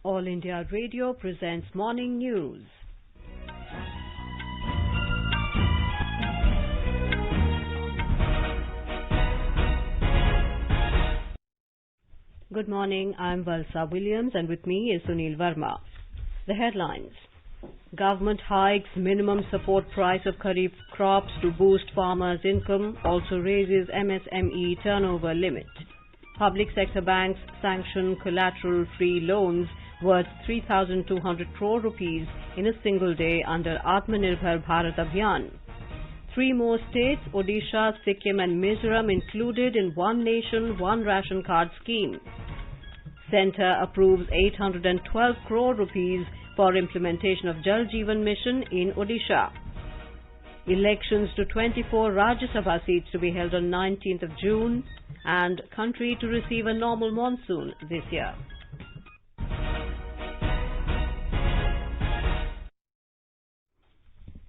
All India Radio presents Morning News. Good morning, I'm Valsa Williams and with me is Sunil Verma. The headlines. Government hikes minimum support price of Kharif crops to boost farmers' income, also raises MSME turnover limit. Public sector banks sanction collateral-free loans worth 3,200 crore rupees in a single day under Atmanirbhar Bharat Abhiyan. 3 more states, Odisha, Sikkim and Mizoram, included in One Nation, One Ration Card scheme. Centre approves 812 crore rupees for implementation of Jal Jeevan Mission in Odisha. Elections to 24 Rajya Sabha seats to be held on 19th of June, and country to receive a normal monsoon this year.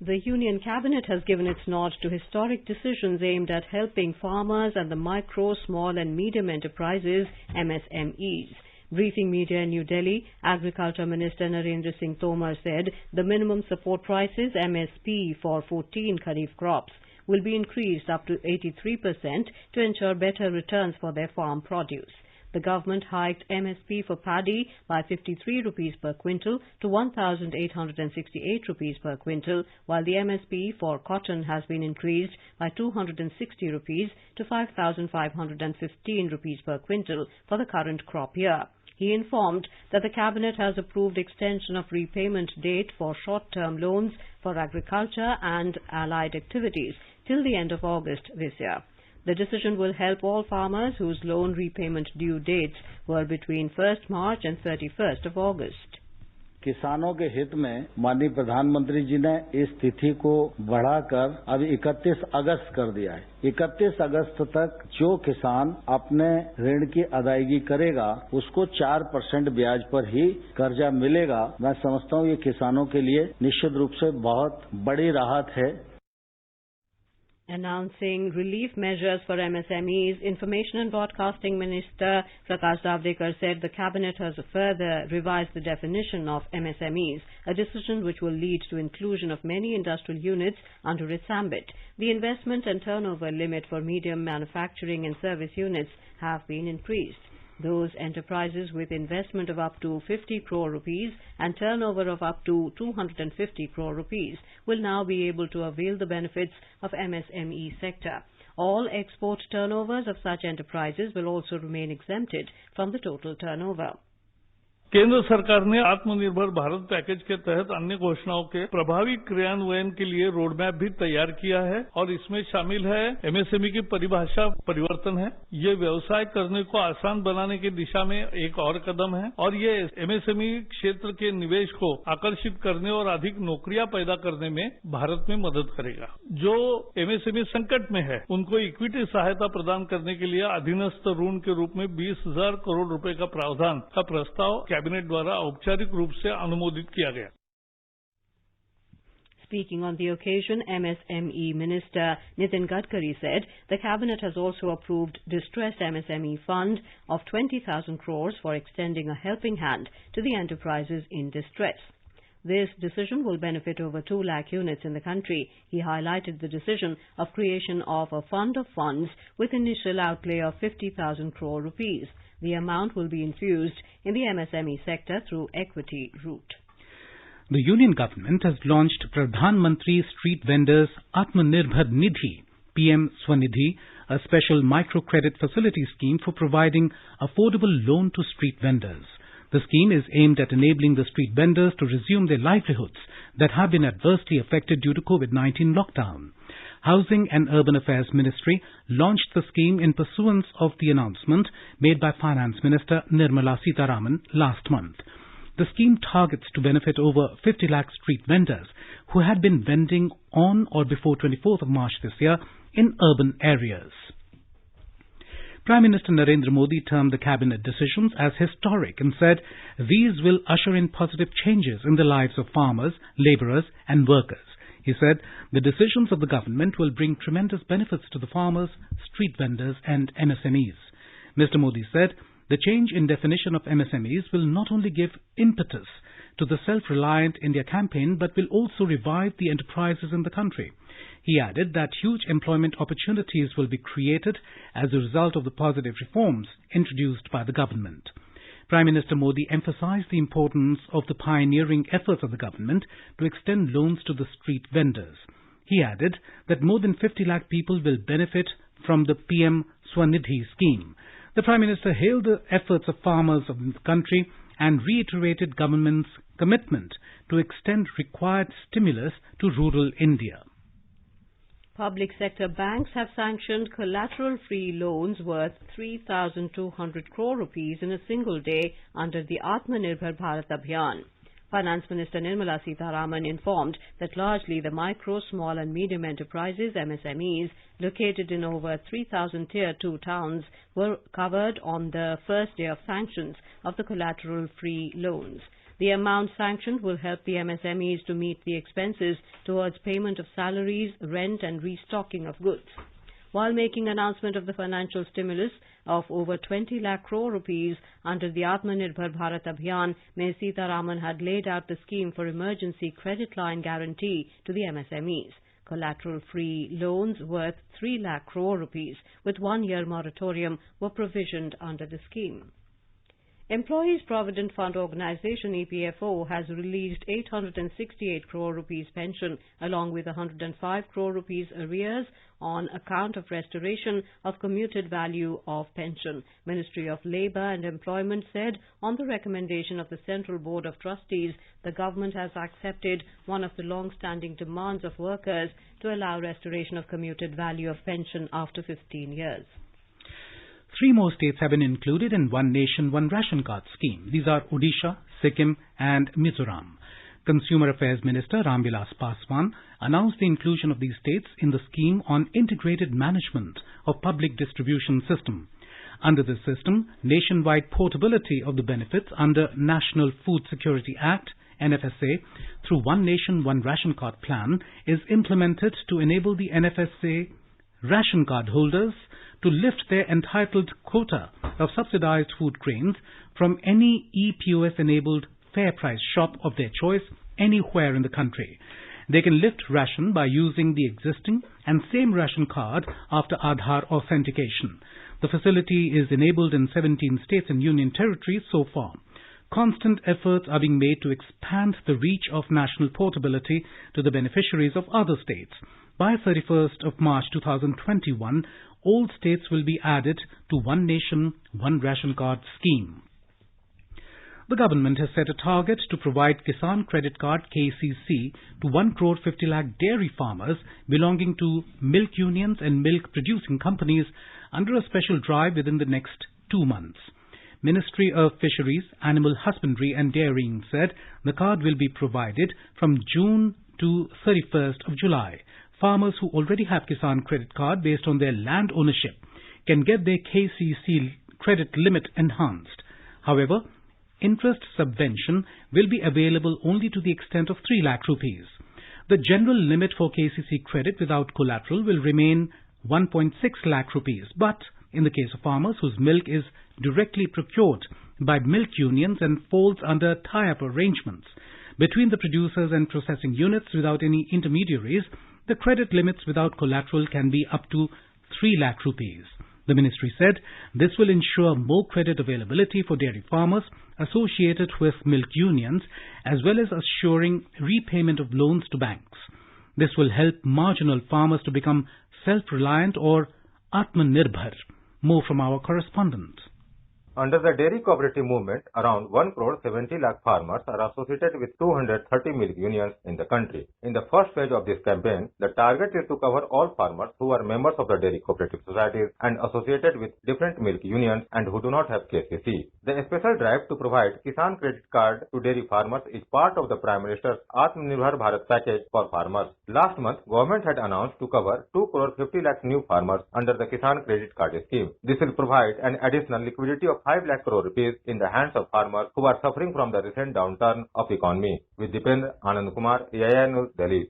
The Union Cabinet has given its nod to historic decisions aimed at helping farmers and the micro, small and medium enterprises, MSMEs. Briefing media in New Delhi, Agriculture Minister Narendra Singh Tomar said the minimum support prices, MSP, for 14 Kharif crops will be increased up to 83% to ensure better returns for their farm produce. The government hiked MSP for paddy by 53 rupees per quintal to 1,868 rupees per quintal, while the MSP for cotton has been increased by 260 rupees to 5,515 rupees per quintal for the current crop year. He informed that the Cabinet has approved extension of repayment date for short-term loans for agriculture and allied activities till the end of August this year. The decision will help all farmers whose loan repayment due dates were between 1st March and 31st of August. किसानों के हित में माननीय प्रधानमंत्री जी ने इस तिथि को बढ़ाकर अब 31 अगस्त कर दिया है। 31 अगस्त तक जो किसान अपने ऋण की अदायगी करेगा उसको 4% ब्याज पर ही कर्जा मिलेगा। मैं समझता हूँ ये किसानों के लिए निश्चित रूप से बहुत बड़ी राहत है। Announcing relief measures for MSMEs, Information and Broadcasting Minister Prakash Javadekar said the Cabinet has further revised the definition of MSMEs, a decision which will lead to inclusion of many industrial units under its ambit. The investment and turnover limit for medium manufacturing and service units have been increased. Those enterprises with investment of up to 50 crore rupees and turnover of up to 250 crore rupees will now be able to avail the benefits of MSME sector. All export turnovers of such enterprises will also remain exempted from the total turnover. केंद्र सरकार ने आत्मनिर्भर Bharat package के तहत अन्य घोषणाओं के प्रभावी क्रियान्वयन के लिए रोडमैप भी तैयार किया है और इसमें शामिल है एमएसएमई की परिभाषा परिवर्तन है। ये व्यवसाय करने को आसान बनाने की दिशा में एक और कदम है और ये एमएसएमई क्षेत्र के निवेश को आकर्षित करने और अधिक नौकरियां पैदा करने में भारत में मदद करेगा। जो एमएसएमई संकट में है उनको इक्विटी सहायता प्रदान करने के लिए अधीनस्थ ऋण के रूप में 20,000 करोड़ रुपए का प्रावधान का प्रस्ताव कैबिनेट द्वारा औपचारिक रूप से अनुमोदित किया गया। Speaking on the occasion, MSME Minister Nitin Gadkari said the Cabinet has also approved distressed MSME fund of 20,000 crores for extending a helping hand to the enterprises in distress. This decision will benefit over 2 lakh units in the country. He highlighted the decision of creation of a fund of funds with initial outlay of 50,000 crore rupees. The amount will be infused in the MSME sector through equity route. The Union Government has launched Pradhan Mantri Street Vendors Atmanirbhar Nidhi, PM Swanidhi, a special microcredit facility scheme for providing affordable loan to street vendors. The scheme is aimed at enabling the street vendors to resume their livelihoods that have been adversely affected due to COVID-19 lockdown. Housing and Urban Affairs Ministry launched the scheme in pursuance of the announcement made by Finance Minister Nirmala Sitharaman last month. The scheme targets to benefit over 50 lakh street vendors who had been vending on or before 24th of March this year in urban areas. Prime Minister Narendra Modi termed the cabinet decisions as historic and said these will usher in positive changes in the lives of farmers, labourers and workers. He said the decisions of the government will bring tremendous benefits to the farmers, street vendors and MSMEs. Mr. Modi said The change in definition of MSMEs will not only give impetus to the Self-Reliant India campaign but will also revive the enterprises in the country. He added that huge employment opportunities will be created as a result of the positive reforms introduced by the government. Prime Minister Modi emphasized the importance of the pioneering efforts of the government to extend loans to the street vendors. He added that more than 50 lakh people will benefit from the PM Swanidhi scheme. The Prime Minister hailed the efforts of farmers of the country and reiterated government's commitment to extend required stimulus to rural India. Public sector banks have sanctioned collateral-free loans worth 3,200 crore rupees in a single day under the Atmanirbhar Bharat Abhiyan. Finance Minister Nirmala Sitharaman informed that largely the micro, small and medium enterprises (MSMEs) located in over 3,000 Tier 2 towns were covered on the first day of sanctions of the collateral-free loans. The amount sanctioned will help the MSMEs to meet the expenses towards payment of salaries, rent and restocking of goods. While making announcement of the financial stimulus of over 20 lakh crore rupees under the Atmanirbhar Bharat Abhiyan, Ms. Sitharaman had laid out the scheme for emergency credit line guarantee to the MSMEs. Collateral-free loans worth 3 lakh crore rupees with 1-year moratorium were provisioned under the scheme. Employees Provident Fund Organization EPFO has released 868 crore rupees pension along with 105 crore rupees arrears on account of restoration of commuted value of pension. Ministry of Labour and Employment said on the recommendation of the Central Board of Trustees, the government has accepted one of the long-standing demands of workers to allow restoration of commuted value of pension after 15 years. 3 more states have been included in One Nation, One Ration Card scheme. These are Odisha, Sikkim and Mizoram. Consumer Affairs Minister Ramvilas Paswan announced the inclusion of these states in the scheme on integrated management of public distribution system. Under this system, nationwide portability of the benefits under National Food Security Act NFSA through One Nation, One Ration Card plan is implemented to enable the NFSA ration card holders to lift their entitled quota of subsidized food grains from any EPOS-enabled fair price shop of their choice anywhere in the country. They can lift ration by using the existing and same ration card after Aadhaar authentication. The facility is enabled in 17 states and union territories so far. Constant efforts are being made to expand the reach of national portability to the beneficiaries of other states. By 31st of March 2021, all states will be added to One Nation, One Ration Card scheme. The government has set a target to provide Kisan Credit Card KCC to 1 crore 50 lakh dairy farmers belonging to milk unions and milk producing companies under a special drive within the next 2 months. Ministry of Fisheries, Animal Husbandry and Dairying said the card will be provided from June to 31st of July. Farmers who already have Kisan Credit Card based on their land ownership can get their KCC credit limit enhanced. However, interest subvention will be available only to the extent of 3 lakh rupees. The general limit for KCC credit without collateral will remain 1.6 lakh rupees, but in the case of farmers whose milk is directly procured by milk unions and falls under tie-up arrangements between the producers and processing units without any intermediaries, the credit limits without collateral can be up to 3 lakh rupees. The ministry said this will ensure more credit availability for dairy farmers associated with milk unions as well as assuring repayment of loans to banks. This will help marginal farmers to become self-reliant or Atmanirbhar. More from our correspondent. Under the dairy cooperative movement, around 1 crore 70 lakh farmers are associated with 230 milk unions in the country. In the first phase of this campaign, the target is to cover all farmers who are members of the dairy cooperative societies and associated with different milk unions and who do not have KCC. The special drive to provide Kisan Credit Card to dairy farmers is part of the Prime Minister's Atmanirbhar Bharat package for farmers. Last month, government had announced to cover 2 crore 50 lakh new farmers under the Kisan Credit Card scheme. This will provide an additional liquidity of 5 lakh crore rupees in the hands of farmers who are suffering from the recent downturn of economy. With Dipendra Anand Kumar, AIR News, Delhi.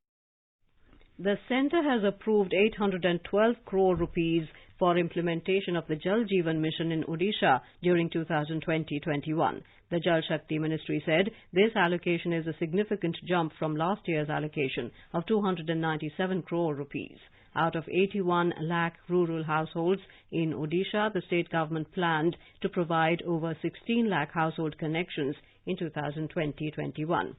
The centre has approved 812 crore rupees for implementation of the Jal Jeevan Mission in Odisha during 2020-21. The Jal Shakti Ministry said this allocation is a significant jump from last year's allocation of 297 crore rupees. Out of 81 lakh rural households in Odisha, the state government planned to provide over 16 lakh household connections in 2020-21.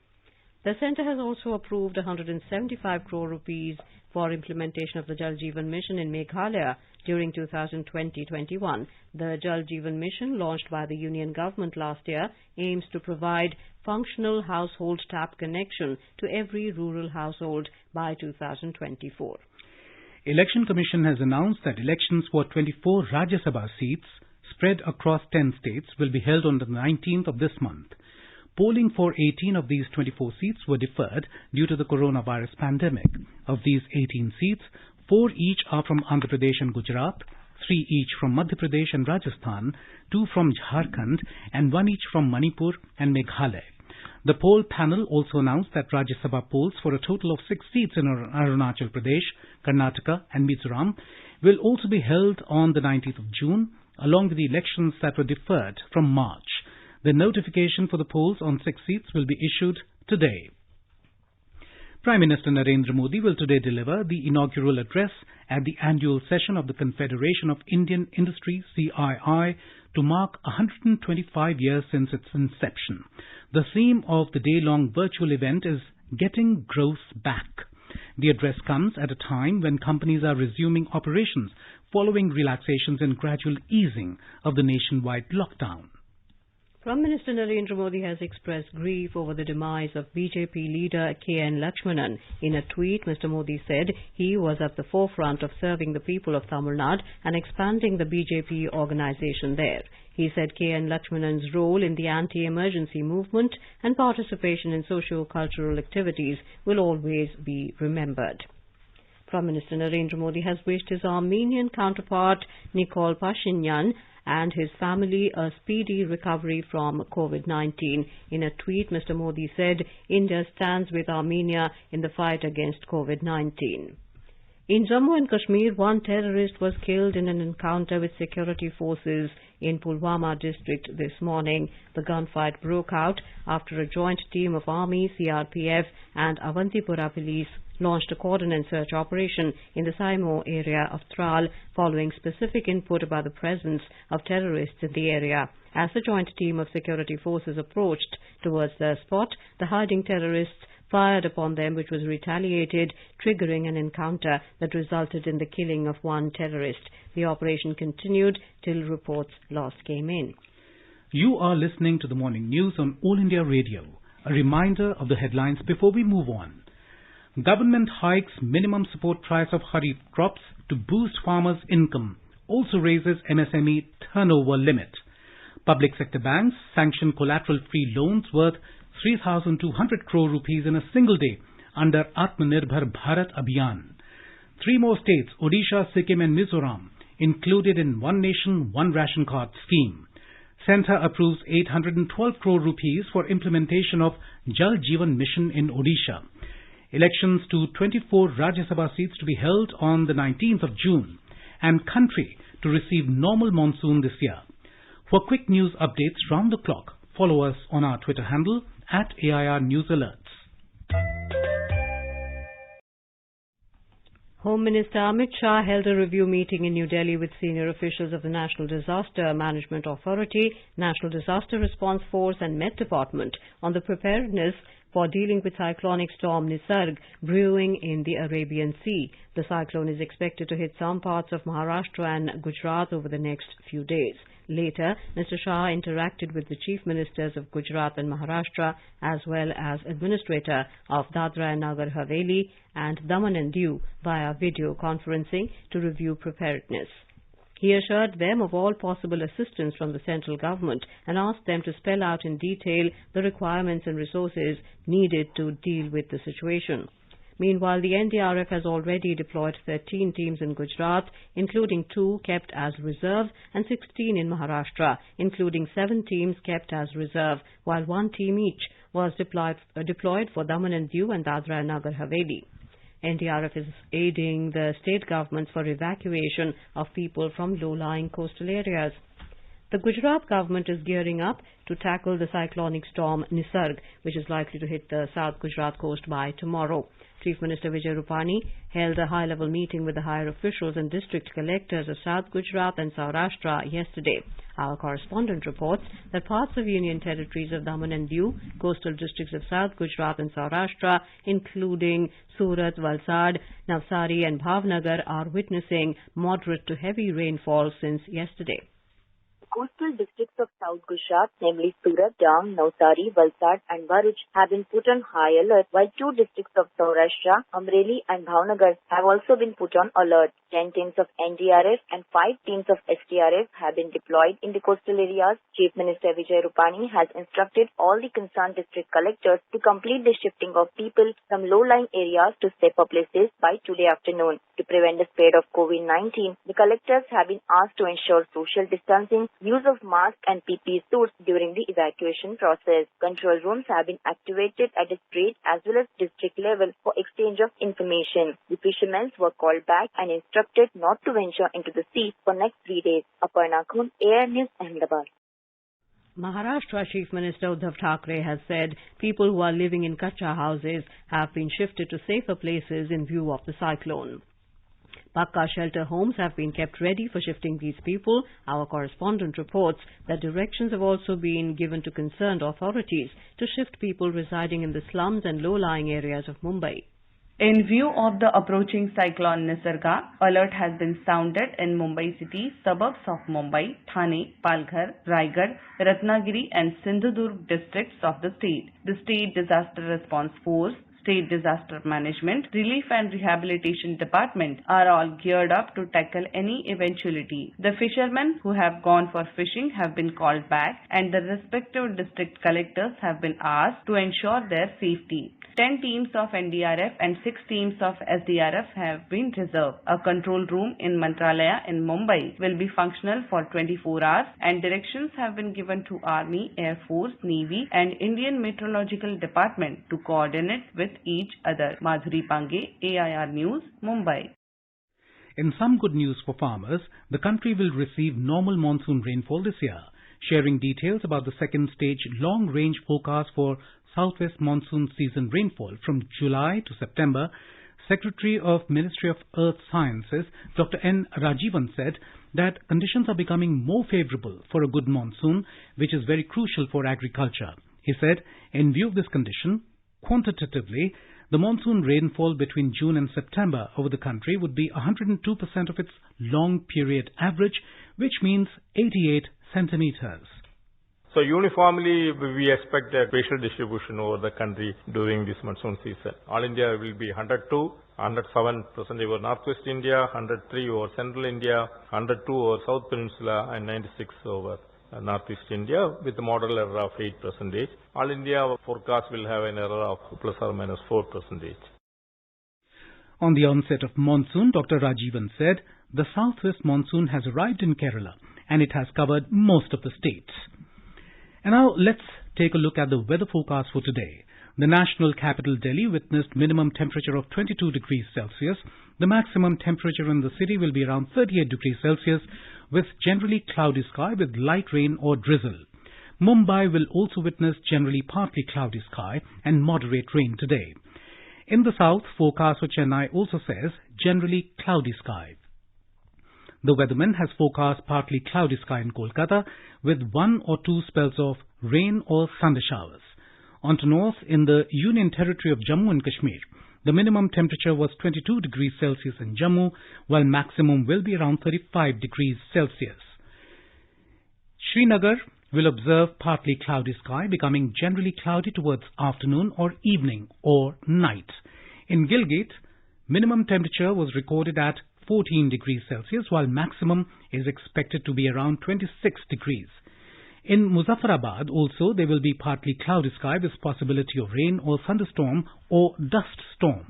The centre has also approved 175 crore rupees for implementation of the Jal Jeevan Mission in Meghalaya during 2020-21. The Jal Jeevan Mission, launched by the Union government last year, aims to provide functional household tap connection to every rural household by 2024. Election Commission has announced that elections for 24 Rajya Sabha seats spread across 10 states will be held on the 19th of this month. Polling for 18 of these 24 seats were deferred due to the coronavirus pandemic. Of these 18 seats, 4 each are from Andhra Pradesh and Gujarat, 3 each from Madhya Pradesh and Rajasthan, 2 from Jharkhand, and 1 each from Manipur and Meghalaya. The poll panel also announced that Rajya Sabha polls for a total of 6 seats in Arunachal Pradesh, Karnataka and Mizoram will also be held on the 19th of June, along with the elections that were deferred from March. The notification for the polls on 6 seats will be issued today. Prime Minister Narendra Modi will today deliver the inaugural address at the annual session of the Confederation of Indian Industry, CII, to mark 125 years since its inception. The theme of the day-long virtual event is Getting Growth Back. The address comes at a time when companies are resuming operations following relaxations and gradual easing of the nationwide lockdown. Prime Minister Narendra Modi has expressed grief over the demise of BJP leader K.N. Lakshmanan. In a tweet, Mr. Modi said he was at the forefront of serving the people of Tamil Nadu and expanding the BJP organization there. He said K.N. Lakshmanan's role in the anti-emergency movement and participation in socio-cultural activities will always be remembered. Prime Minister Narendra Modi has wished his Armenian counterpart Nikol Pashinyan and his family a speedy recovery from COVID-19. In a tweet, Mr. Modi said India stands with Armenia in the fight against COVID-19. In Jammu and Kashmir, one terrorist was killed in an encounter with security forces in Pulwama district this morning. The gunfight broke out after a joint team of Army, CRPF and Avantipura police launched a coordinated search operation in the Saimo area of Tral following specific input about the presence of terrorists in the area. As the joint team of security forces approached towards their spot, the hiding terrorists fired upon them, which was retaliated, triggering an encounter that resulted in the killing of one terrorist. The operation continued till reports last came in. You are listening to the morning news on All India Radio. A reminder of the headlines before we move on. Government hikes minimum support price of kharif crops to boost farmers' income. Also raises MSME turnover limit. Public sector banks sanction collateral-free loans worth 3,200 crore rupees in a single day under Atmanirbhar Bharat Abhiyan. 3 more states, Odisha, Sikkim and Mizoram, included in One Nation, One Ration Card scheme. Centre approves 812 crore rupees for implementation of Jal Jeevan Mission in Odisha. Elections to 24 Rajya Sabha seats to be held on the 19th of June, and country to receive normal monsoon this year. For quick news updates round the clock, follow us on our Twitter handle @AIR News Alerts. Home Minister Amit Shah held a review meeting in New Delhi with senior officials of the National Disaster Management Authority, National Disaster Response Force and Met Department on the preparedness for dealing with cyclonic storm Nisarg brewing in the Arabian Sea. The cyclone is expected to hit some parts of Maharashtra and Gujarat over the next few days. Later, Mr. Shah interacted with the Chief Ministers of Gujarat and Maharashtra as well as Administrator of Dadra and Nagar Haveli and Daman and Diu via video conferencing to review preparedness. He assured them of all possible assistance from the central government and asked them to spell out in detail the requirements and resources needed to deal with the situation. Meanwhile, the NDRF has already deployed 13 teams in Gujarat, including 2 kept as reserve and 16 in Maharashtra, including 7 teams kept as reserve, while 1 team each was deployed for Daman and Diu and Dadra and Nagar Haveli. NDRF is aiding the state governments for evacuation of people from low-lying coastal areas. The Gujarat government is gearing up to tackle the cyclonic storm Nisarg, which is likely to hit the South Gujarat coast by tomorrow. Chief Minister Vijay Rupani held a high-level meeting with the higher officials and district collectors of South Gujarat and Saurashtra yesterday. Our correspondent reports that parts of Union territories of Daman and Diu, coastal districts of South Gujarat and Saurashtra, including Surat, Valsad, Navsari and Bhavnagar, are witnessing moderate to heavy rainfall since yesterday. Coastal districts of South Gujarat, namely Surat, Dang, Navsari, Valsad and Bharuch have been put on high alert, while 2 districts of Saurashtra, Amreli and Bhavnagar have also been put on alert. 10 teams of NDRF and 5 teams of SDRF have been deployed in the coastal areas. Chief Minister Vijay Rupani has instructed all the concerned district collectors to complete the shifting of people from low-lying areas to safer places by today afternoon. To prevent the spread of COVID-19, the collectors have been asked to ensure social distancing, use of masks and PPE suits during the evacuation process. Control rooms have been activated at the state as well as district level for exchange of information. The fishermen were called back and instructed not to venture into the sea for next 3 days. Aparna Khun, Air News, Ahmedabad. Maharashtra Chief Minister Uddhav Thackeray has said people who are living in Kacha houses have been shifted to safer places in view of the cyclone. Pakka shelter homes have been kept ready for shifting these people. Our correspondent reports that directions have also been given to concerned authorities to shift people residing in the slums and low-lying areas of Mumbai. In view of the approaching cyclone Nisarga, alert has been sounded in Mumbai city, suburbs of Mumbai, Thane, Palghar, Raigad, Ratnagiri and Sindhudurg districts of the state. The State Disaster Response Force, State Disaster Management, Relief and Rehabilitation Department are all geared up to tackle any eventuality. The fishermen who have gone for fishing have been called back and the respective district collectors have been asked to ensure their safety. 10 teams of NDRF and 6 teams of SDRF have been reserved. A control room in Mantralaya in Mumbai will be functional for 24 hours and directions have been given to Army, Air Force, Navy and Indian Meteorological Department to coordinate with each other. Madhuri Pange, AIR News, Mumbai. In some good news for farmers, the country will receive normal monsoon rainfall this year. Sharing details about the second stage long-range forecast for Southwest monsoon season rainfall from July to September, Secretary of Ministry of Earth Sciences, Dr. N. Rajivan said that conditions are becoming more favorable for a good monsoon, which is very crucial for agriculture. He said, in view of this condition, quantitatively, the monsoon rainfall between June and September over the country would be 102% of its long-period average, which means 88 centimeters. So uniformly, we expect a spatial distribution over the country during this monsoon season. All India will be 102, 107% over Northwest India, 103 over Central India, 102 over South Peninsula and 96 over Northeast India with a model error of 8%. All India forecast will have an error of plus or minus 4%. On the onset of monsoon, Dr. Rajivan said, the southwest monsoon has arrived in Kerala and it has covered most of the states. And now let's take a look at the weather forecast for today. The national capital Delhi witnessed minimum temperature of 22 degrees Celsius. The maximum temperature in the city will be around 38 degrees Celsius with generally cloudy sky with light rain or drizzle. Mumbai will also witness generally partly cloudy sky and moderate rain today. In the south, forecast for Chennai also says generally cloudy sky. The weatherman has forecast partly cloudy sky in Kolkata with 1 or 2 spells of rain or thunder showers. On to north, in the Union Territory of Jammu and Kashmir, the minimum temperature was 22 degrees Celsius in Jammu, while maximum will be around 35 degrees Celsius. Srinagar will observe partly cloudy sky becoming generally cloudy towards afternoon or evening or night. In Gilgit, minimum temperature was recorded at 14 degrees Celsius, while maximum is expected to be around 26 degrees. In Muzaffarabad also there will be partly cloudy sky with possibility of rain or thunderstorm or dust storm.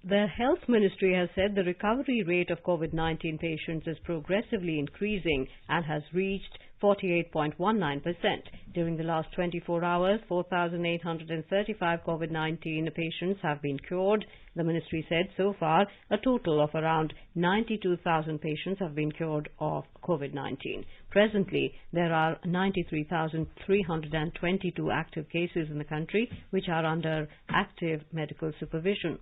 The Health Ministry has said the recovery rate of COVID-19 patients is progressively increasing and has reached 48.19%. During the last 24 hours, 4,835 COVID-19 patients have been cured. The ministry said so far a total of around 92,000 patients have been cured of COVID-19. Presently, there are 93,322 active cases in the country which are under active medical supervision.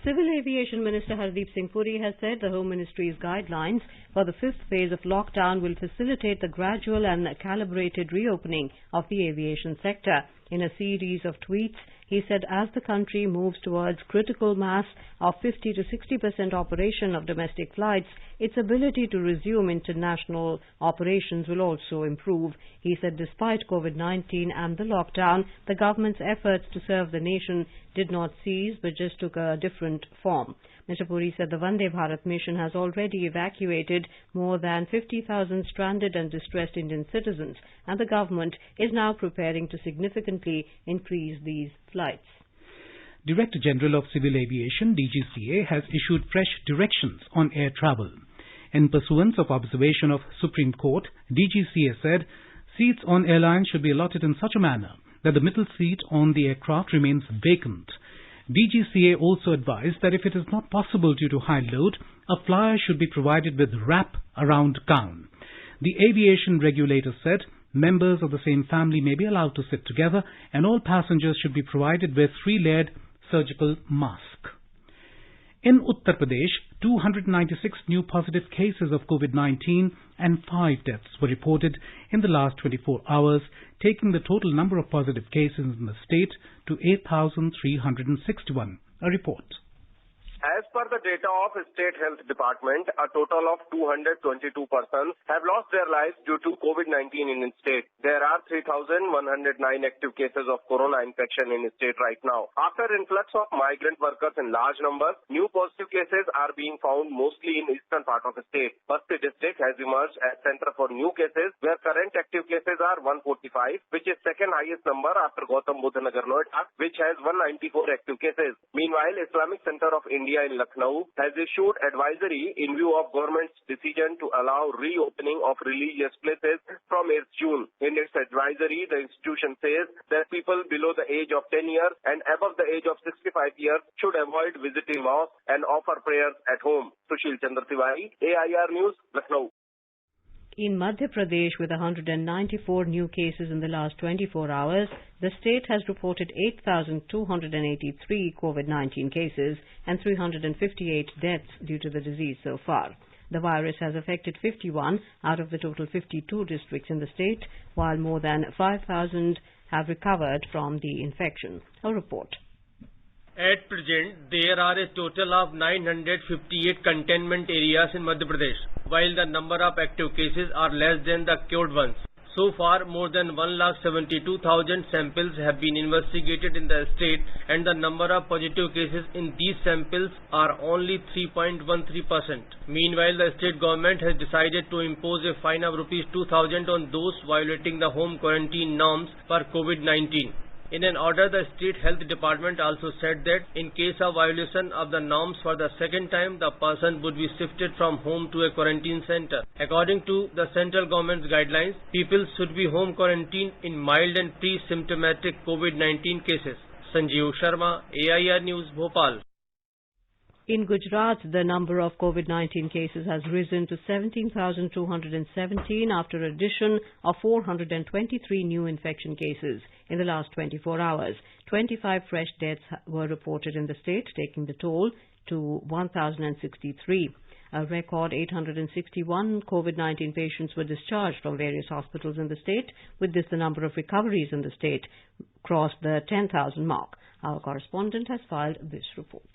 Civil Aviation Minister Hardeep Singh Puri has said the Home Ministry's guidelines for the fifth phase of lockdown will facilitate the gradual and calibrated reopening of the aviation sector. In a series of tweets, he said as the country moves towards critical mass of 50 to 60% operation of domestic flights, its ability to resume international operations will also improve. He said despite COVID-19 and the lockdown, the government's efforts to serve the nation did not cease but just took a different form. Mr. Puri said the Vande Bharat mission has already evacuated more than 50,000 stranded and distressed Indian citizens, and the government is now preparing to significantly increase these flights. Director General of Civil Aviation, DGCA, has issued fresh directions on air travel. In pursuance of observation of Supreme Court, DGCA said seats on airlines should be allotted in such a manner that the middle seat on the aircraft remains vacant. DGCA also advised that if it is not possible due to high load, a flyer should be provided with wrap around gown. The aviation regulator said members of the same family may be allowed to sit together and all passengers should be provided with 3-layered surgical mask. In Uttar Pradesh, 296 new positive cases of COVID-19 and 5 deaths were reported in the last 24 hours, taking the total number of positive cases in the state to 8,361. A report. As per the data of State Health Department, a total of 222 persons have lost their lives due to COVID-19 in the state. There are 3,109 active cases of corona infection in the state right now. After influx of migrant workers in large numbers, new positive cases are being found mostly in eastern part of the state. Basti district has emerged as center for new cases, where current active cases are 145, which is second highest number after Gautam Buddha Nagar Noida, which has 194 active cases. Meanwhile, Islamic Center of India in Lucknow has issued advisory in view of government's decision to allow reopening of religious places from 8th June. In its advisory, the institution says that people below the age of 10 years and above the age of 65 years should avoid visiting mosques and offer prayers at home. Sushil Chandra Tiwari, AIR News, Lucknow. In Madhya Pradesh, with 194 new cases in the last 24 hours, the state has reported 8,283 COVID-19 cases and 358 deaths due to the disease so far. The virus has affected 51 out of the total 52 districts in the state, while more than 5,000 have recovered from the infection. A report. At present, there are a total of 958 containment areas in Madhya Pradesh, while the number of active cases are less than the cured ones. So far, more than 172,000 samples have been investigated in the state, and the number of positive cases in these samples are only 3.13%. Meanwhile, the state government has decided to impose a fine of ₹2,000 on those violating the home quarantine norms for COVID-19. In an order, the State Health Department also said that in case of violation of the norms for the second time, the person would be shifted from home to a quarantine center. According to the central government's guidelines, people should be home quarantined in mild and pre-symptomatic COVID-19 cases. Sanjeev Sharma, AIR News, Bhopal. In Gujarat, the number of COVID-19 cases has risen to 17,217 after addition of 423 new infection cases in the last 24 hours. 25 fresh deaths were reported in the state, taking the toll to 1,063. A record 861 COVID-19 patients were discharged from various hospitals in the state. With this, the number of recoveries in the state crossed the 10,000 mark. Our correspondent has filed this report.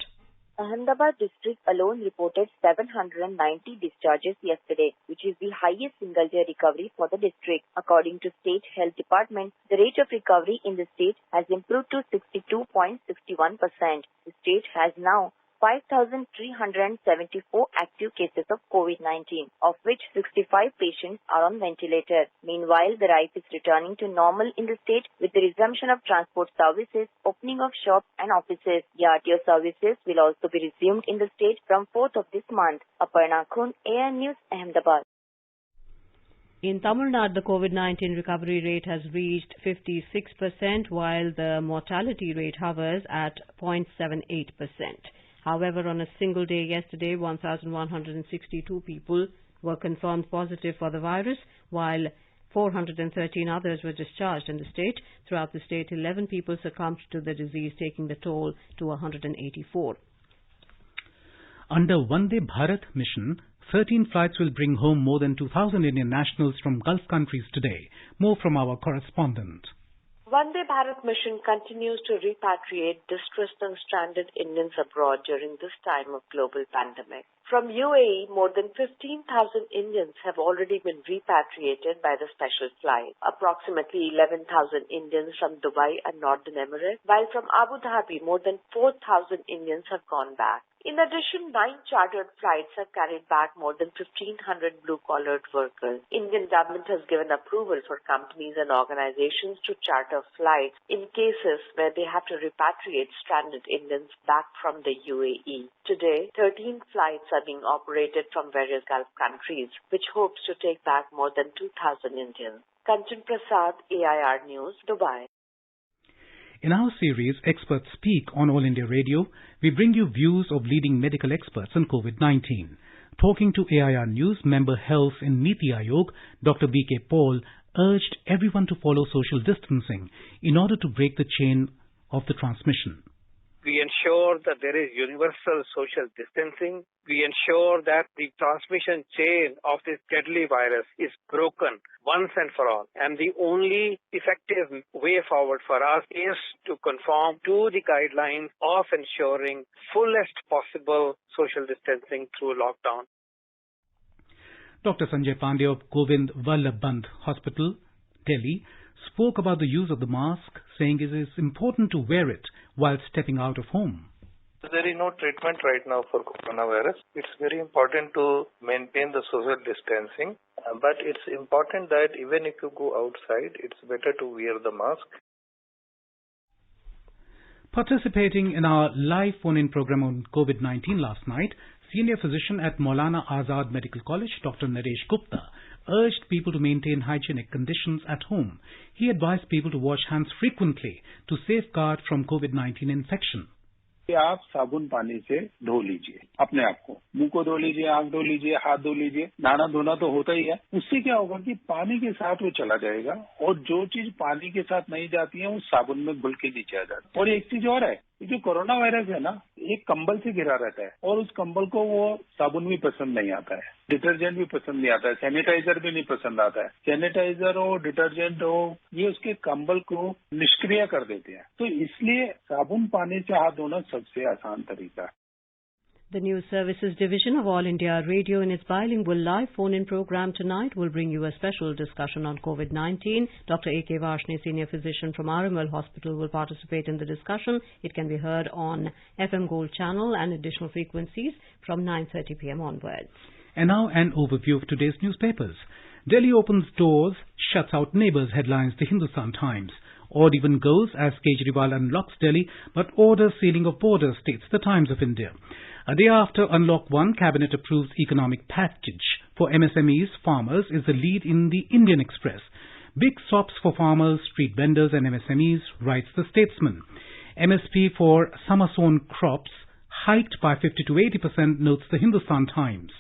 Ahmedabad district alone reported 790 discharges yesterday, which is the highest single-day recovery for the district. According to State Health Department, the rate of recovery in the state has improved to 62.61%. The state has now 5,374 active cases of COVID-19, of which 65 patients are on ventilator. Meanwhile, the life is returning to normal in the state with the resumption of transport services, opening of shops and offices. The RTO services will also be resumed in the state from 4th of this month. Aparna Khun, AIR News, Ahmedabad. In Tamil Nadu, the COVID-19 recovery rate has reached 56%, while the mortality rate hovers at 0.78%. However, on a single day yesterday, 1,162 people were confirmed positive for the virus, while 413 others were discharged in the state. Throughout the state, 11 people succumbed to the disease, taking the toll to 184. Under Vande Bharat mission, 13 flights will bring home more than 2,000 Indian nationals from Gulf countries today. More from our correspondent. Vande Bharat mission continues to repatriate distressed and stranded Indians abroad during this time of global pandemic. From UAE, more than 15,000 Indians have already been repatriated by the special flight. Approximately 11,000 Indians from Dubai and Northern Emirates, while from Abu Dhabi, more than 4,000 Indians have gone back. In addition, 9 chartered flights have carried back more than 1,500 blue-collared workers. Indian government has given approval for companies and organizations to charter flights in cases where they have to repatriate stranded Indians back from the UAE. Today, 13 flights are being operated from various Gulf countries, which hopes to take back more than 2,000 Indians. Kanchan Prasad, AIR News, Dubai. In our series, Experts Speak on All India Radio, we bring you views of leading medical experts on COVID-19. Talking to AIR News member Health in Niti Aayog, Dr. B.K. Paul urged everyone to follow social distancing in order to break the chain of the transmission. We ensure that there is universal social distancing. We ensure that the transmission chain of this deadly virus is broken once and for all. And the only effective way forward for us is to conform to the guidelines of ensuring fullest possible social distancing through lockdown. Dr. Sanjay Pandey of Govind Vallabh Pant Hospital, Delhi, spoke about the use of the mask, saying it is important to wear it while stepping out of home. There is no treatment right now for coronavirus. It's very important to maintain the social distancing, but it's important that even if you go outside, it's better to wear the mask. Participating in our live phone-in program on COVID-19 last night, senior physician at Maulana Azad Medical College, Dr. Naresh Gupta, urged people to maintain hygienic conditions at home. He advised people to wash hands frequently to safeguard from COVID-19 infection. आप साबुन पानी से धो लीजिए अपने आप को, मुंह को धो लीजिए, आंख धो लीजिए, हाथ धो लीजिए. नहाना धोना तो होता ही है. उससे क्या होगा कि पानी के साथ वो चला जाएगा और जो चीज पानी के साथ नहीं जाती है वो साबुन में घुल के नीचे आ जाती है. और एक चीज और है, ये जो कोरोना वायरस है ना, एक कंबल से घिरा रहता है और उस कंबल को वो साबुन भी पसंद नहीं आता है, डिटर्जेंट भी पसंद नहीं आता है, सैनिटाइजर भी नहीं पसंद आता है. सैनिटाइजर हो, डिटर्जेंट हो, ये उसके कंबल को निष्क्रिय कर देते हैं. तो इसलिए साबुन पानी से हाथ धोना सबसे आसान तरीका है. The News Services Division of All India Radio in its bilingual live phone-in program tonight will bring you a special discussion on COVID-19. Dr. A.K. Varshney, senior physician from RML Hospital, will participate in the discussion. It can be heard on FM Gold channel and additional frequencies from 9:30 p.m. onwards. And now an overview of today's newspapers. Delhi opens doors, shuts out neighbours, headlines the Hindustan Times. Odd even goes as Kejriwal unlocks Delhi, but orders sealing of borders, states the Times of India. A day after Unlock 1, Cabinet approves economic package for MSMEs, farmers is the lead in the Indian Express. Big sops for farmers, street vendors and MSMEs, writes the Statesman. MSP for summer-sown crops hiked by 50 to 80%, notes the Hindustan Times.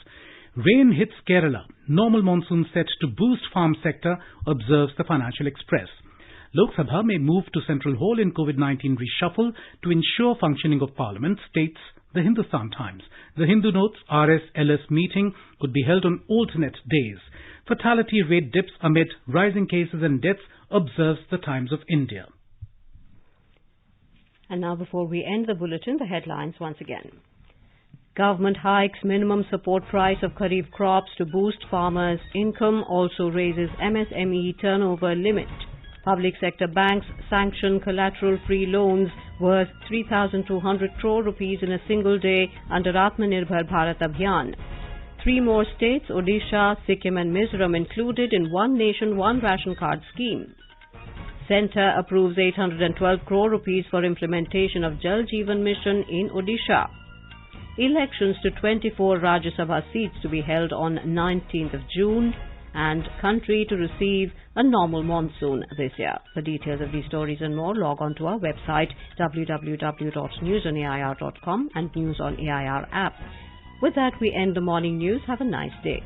Rain hits Kerala. Normal monsoon set to boost farm sector, observes the Financial Express. Lok Sabha may move to Central Hall in COVID-19 reshuffle to ensure functioning of Parliament, states the Hindustan Times. The Hindu notes RSLS meeting could be held on alternate days. Fatality rate dips amid rising cases and deaths, observes the Times of India. And now before we end the bulletin, the headlines once again. Government hikes minimum support price of Kharif crops to boost farmers' income, also raises MSME turnover limit. Public sector banks sanction collateral-free loans worth 3,200 crore rupees in a single day under Atmanirbhar Bharat Abhiyan. 3 more states, Odisha, Sikkim and Mizoram, included in One Nation, One Ration Card scheme. Centre approves 812 crore rupees for implementation of Jal Jeevan Mission in Odisha. Elections to 24 Rajya Sabha seats to be held on 19th of June. and country to receive a normal monsoon this year. For details of these stories and more, log on to our website www.newsonair.com and News on AIR app. With that, we end the morning news. Have a nice day.